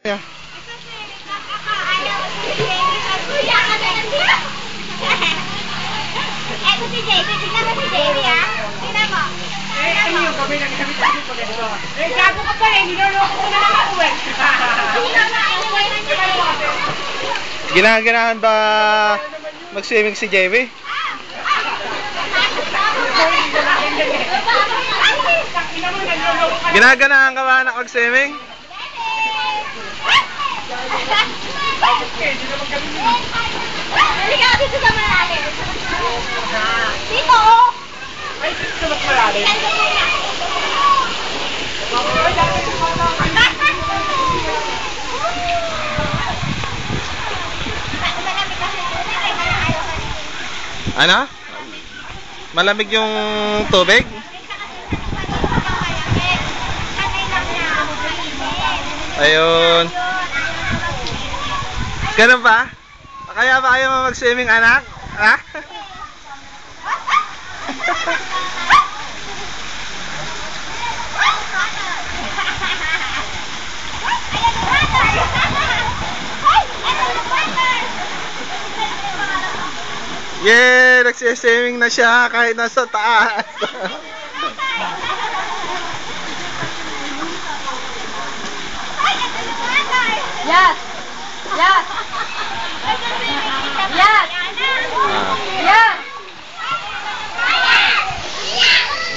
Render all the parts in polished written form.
Yeah. Eto si JB, tignan mo si JB ha. Tignan mo. Ano yung kami nagkakita ko dito? Gago ka pa eh, niloloko ko na lang ako eh. Ginaganahan ba mag-swimming si JB? Ginaganahan ka ba na mag-swimming? Halika dito sa malalim. Dito oh. Ay, dito sa mas malalim. Ano? Malamig yung tubig? Ayun. Ganun ba? Kaya ba ayaw mo mag-swimming, anak? Ha? Yeah, nagsi-swimming na siya kahit nasa taas. Yes. Yes. Yes. Yes.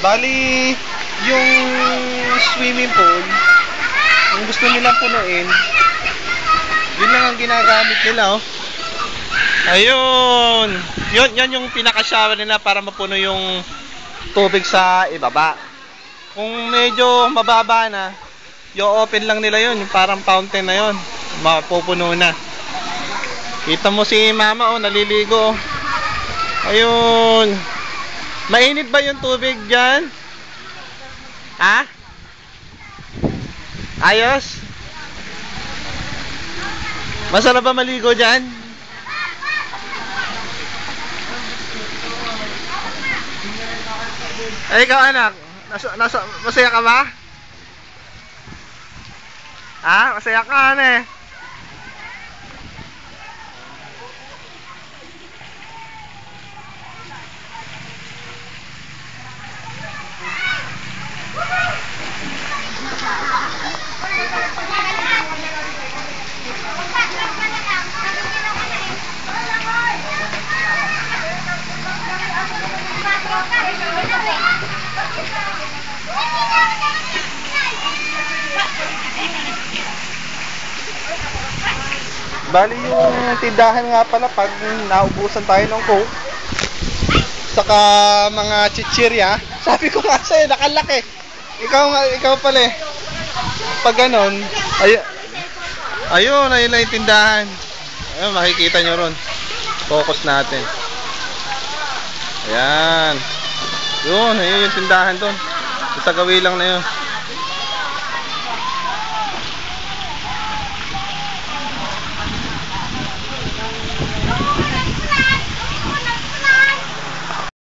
Bali, yung swimming pool, kung gusto nilang punuin, yun lang ang ginagamit nila, oh. Ayun. Yan yung pinaka-shower nila para mapuno yung tubig sa ibaba. Kung medyo mababa na, i-open lang nila yun, yung parang fountain na yun. Mapupuno na. Kita mo si mama, oh, naliligo. Ayun. Mainit ba yung tubig dyan? Ha? Ayos? Masarap ba maligo dyan? Ay, ikaw anak, masaya ka ba? Ha? Masaya ka na eh. Bali yung tindahan nga pala pag naubusan tayo ng coke saka mga chichirya, sabi ko nga sa'yo nakalaki. Ikaw pala eh. Pag ganon, ayun na yung tindahan. Ayun, makikita nyo ron. Focus natin. Ayan. Ayun yung tindahan doon. Sa gawi lang na yun.